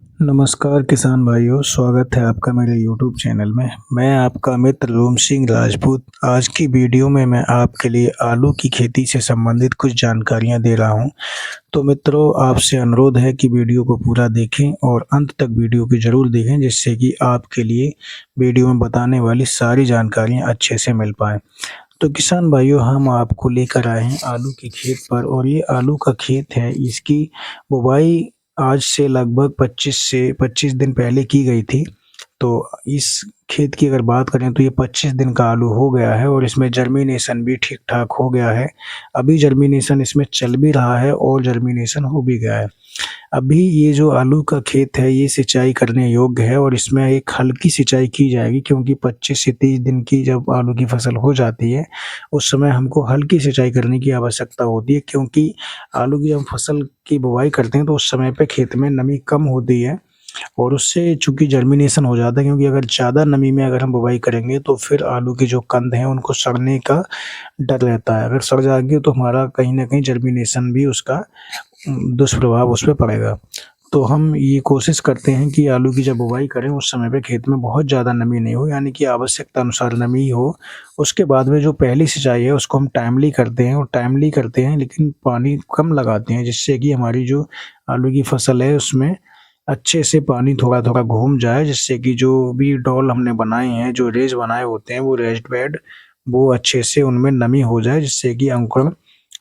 नमस्कार किसान भाइयों, स्वागत है आपका मेरे यूट्यूब चैनल में। मैं आपका मित्र रोम सिंह राजपूत। आज की वीडियो में मैं आपके लिए आलू की खेती से संबंधित कुछ जानकारियां दे रहा हूं। तो मित्रों, आपसे अनुरोध है कि वीडियो को पूरा देखें और अंत तक वीडियो को ज़रूर देखें, जिससे कि आपके लिए वीडियो में बताने वाली सारी जानकारियाँ अच्छे से मिल पाएँ। तो किसान भाइयों, हम आपको लेकर आए हैं आलू के खेत पर, और ये आलू का खेत है। इसकी बुवाई आज से लगभग 25 से 25 दिन पहले की गई थी। तो इस खेत की अगर बात करें तो ये 25 दिन का आलू हो गया है और इसमें जर्मिनेशन भी ठीक-ठाक हो गया है। अभी जर्मिनेशन इसमें चल भी रहा है और जर्मिनेशन हो भी गया है। अभी ये जो आलू का खेत है ये सिंचाई करने योग्य है और इसमें एक हल्की सिंचाई की जाएगी, क्योंकि 25 से 30 दिन की जब आलू की फसल हो जाती है उस समय हमको हल्की सिंचाई करने की आवश्यकता होती है, क्योंकि आलू की जब फसल की बुवाई करते हैं तो उस समय पे खेत में नमी कम होती है और उससे चूँकि जर्मिनेशन हो जाता है, क्योंकि अगर ज़्यादा नमी में अगर हम बुवाई करेंगे तो फिर आलू के जो कंद हैं उनको सड़ने का डर रहता है। अगर सड़ जाएँगे तो हमारा कहीं न कहीं जर्मिनेशन भी उसका दुष्प्रभाव उस पे पड़ेगा। तो हम ये कोशिश करते हैं कि आलू की जब बुवाई करें उस समय पे खेत में बहुत ज़्यादा नमी नहीं हो, यानी कि आवश्यकता अनुसार नमी हो। उसके बाद में जो पहली सिंचाई है उसको हम टाइमली करते हैं, और टाइमली करते हैं लेकिन पानी कम लगाते हैं, जिससे कि हमारी जो आलू की फसल है उसमें अच्छे से पानी थोड़ा-थोड़ा घूम जाए, जिससे कि जो भी डॉल हमने बनाए हैं, जो रेज़ बनाए होते हैं, वो रेज़्ड बेड वो अच्छे से उनमें नमी हो जाए, जिससे कि अंकुरण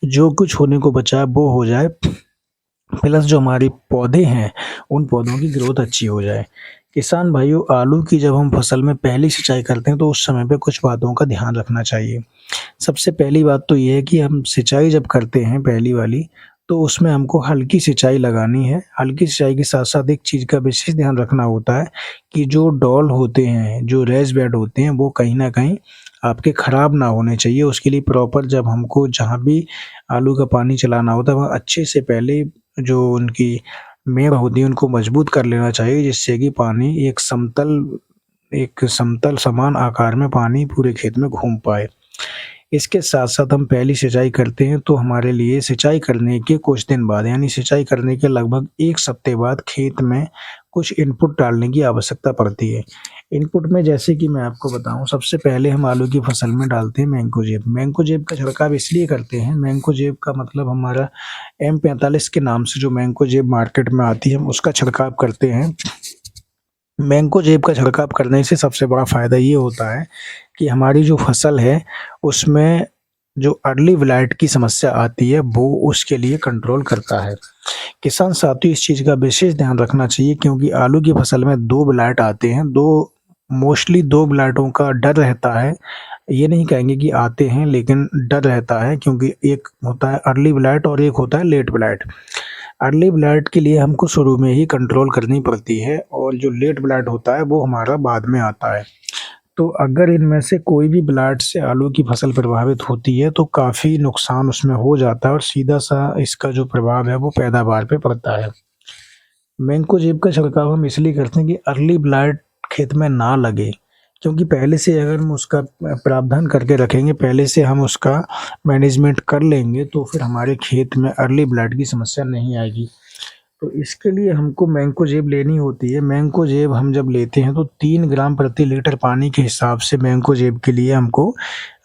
जो कुछ होने को बचा है वो हो जाए। प्लस जो हमारे पौधे हैं, उन पौधों की ग्रोथ अच्छी हो जाए। किसान भाइयों, आलू की जब हम फसल में पहली सिंचाई करते हैं तो उस समय पे कुछ बातों का ध्यान रखना चाहिए। सबसे पहली बात तो ये है कि हम सिंचाई जब करते हैं पहली वाली, तो उसमें हमको हल्की सिंचाई लगानी है। हल्की सिंचाई के साथ-साथ एक चीज़ का विशेष ध्यान रखना होता है कि जो डॉल होते हैं, जो रेज़ बेड होते हैं, वो कहीं न कहीं आपके खराब ना होने चाहिए। उसके लिए प्रॉपर जब हमको जहाँ भी आलू का पानी चलाना होता है, वहाँ अच्छे से पहले जो उनकी मेड़ होती है उनको मजबूत कर लेना चाहिए, जिससे कि पानी एक समतल समान आकार में पानी पूरे खेत में घूम पाए। इसके साथ-साथ हम पहली सिंचाई करते हैं तो हमारे लिए सिंचाई करने के कुछ दिन बाद, यानी सिंचाई करने के लगभग 1 सप्ताह बाद खेत में कुछ इनपुट डालने की आवश्यकता पड़ती है। इनपुट में जैसे कि मैं आपको बताऊँ, सबसे पहले हम आलू की फसल में डालते हैं मैंकोजेब। मैंकोजेब का छिड़काव इसलिए करते हैं, मैंकोजेब का मतलब हमारा M45 के नाम से जो मैंकोजेब मार्केट में आती है, हम उसका छिड़काव करते हैं। मैंकोजेब का छिड़काव करने से सबसे बड़ा फ़ायदा ये होता है कि हमारी जो फसल है उसमें जो अर्ली ब्लाइट की समस्या आती है वो उसके लिए कंट्रोल करता है। किसान साथियों, इस चीज़ का विशेष ध्यान रखना चाहिए, क्योंकि आलू की फसल में 2 ब्लाइट आते हैं। 2 मोस्टली 2 ब्लाइटों का डर रहता है। ये नहीं कहेंगे कि आते हैं, लेकिन डर रहता है, क्योंकि एक होता है अर्ली ब्लाइट और एक होता है लेट ब्लाइट। अर्ली ब्लाइट के लिए हमको शुरू में ही कंट्रोल करनी पड़ती है और जो लेट ब्लाइट होता है वो हमारा बाद में आता है। तो अगर इनमें से कोई भी ब्लाइट से आलू की फसल प्रभावित होती है तो काफ़ी नुकसान उसमें हो जाता है और सीधा-सा इसका जो प्रभाव है वो पैदावार पे पड़ता है। मैंकोजेब का छिड़काव हम इसलिए करते हैं कि अर्ली ब्लाइट खेत में ना लगे, क्योंकि पहले से अगर हम उसका प्रावधान करके रखेंगे, पहले से हम उसका मैनेजमेंट कर लेंगे, तो फिर हमारे खेत में अर्ली ब्लाइट की समस्या नहीं आएगी। तो इसके लिए हमको मैंकोजेब लेनी होती है। मैंकोजेब हम जब लेते हैं तो 3 ग्राम प्रति लीटर पानी के हिसाब से मैंकोजेब के लिए हमको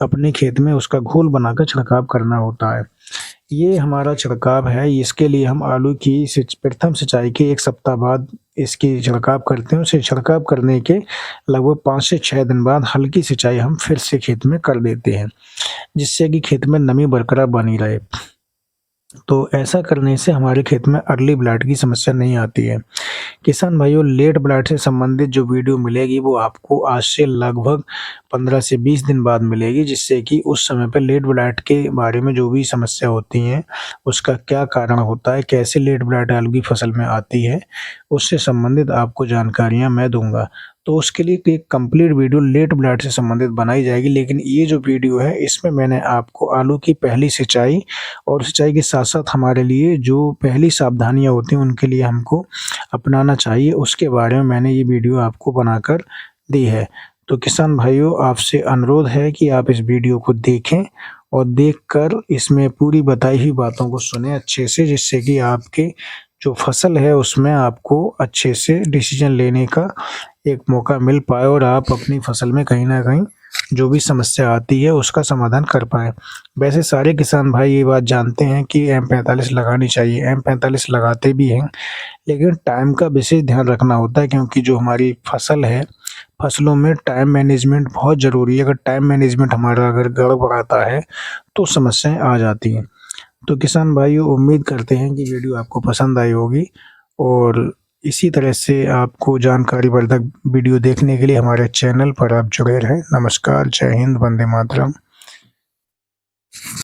अपने खेत में उसका घोल बनाकर छिड़काव करना होता है। ये हमारा छिड़काव है, इसके लिए हम आलू की प्रथम सिंचाई के 1 सप्ताह बाद इसकी छिड़काव करते हैं। उसे छिड़काव करने के लगभग 5 से 6 दिन बाद हल्की सिंचाई हम फिर से खेत में कर देते हैं, जिससे कि खेत में नमी बरकरार बनी रहे। तो ऐसा करने से हमारे खेत में अर्ली ब्लाइट की समस्या नहीं आती है। किसान भाइयों, लेट ब्लाइट से संबंधित जो वीडियो मिलेगी वो आपको आज से लगभग 15 से 20 दिन बाद मिलेगी, जिससे कि उस समय पे लेट ब्लाइट के बारे में जो भी समस्या होती हैं, उसका क्या कारण होता है, कैसे लेट ब्लाइट आलू की फसल में आती है, उससे संबंधित आपको जानकारियाँ मैं दूँगा। तो उसके लिए एक कंप्लीट वीडियो लेट ब्लाइट से संबंधित बनाई जाएगी, लेकिन ये जो वीडियो है इसमें मैंने आपको आलू की पहली सिंचाई और सिंचाई के साथ-साथ हमारे लिए जो पहली सावधानियाँ होती हैं उनके लिए हमको अपनाना चाहिए, उसके बारे में मैंने ये वीडियो आपको बनाकर दी है। तो किसान भाइयों, आपसे अनुरोध है कि आप इस वीडियो को देखें और देखकर इसमें पूरी बताई हुई बातों को सुनें अच्छे से, जिससे कि आपके जो फसल है उसमें आपको अच्छे से डिसीजन लेने का एक मौका मिल पाए और आप अपनी फसल में कहीं न कहीं जो भी समस्या आती है उसका समाधान कर पाएँ। वैसे सारे किसान भाई ये बात जानते हैं कि M45 लगानी चाहिए, M45 लगाते भी हैं, लेकिन टाइम का विशेष ध्यान रखना होता है क्योंकि जो हमारी फसल है, फसलों में टाइम मैनेजमेंट बहुत ज़रूरी है। अगर टाइम मैनेजमेंट हमारा अगर गड़बड़ाता है, तो समस्याएँ आ जाती हैं। तो किसान भाइयों उम्मीद करते हैं कि वीडियो आपको पसंद आई होगी और इसी तरह से आपको जानकारीवर्धक वीडियो देखने के लिए हमारे चैनल पर आप जुड़े रहें। नमस्कार, जय हिंद, वंदे मातरम।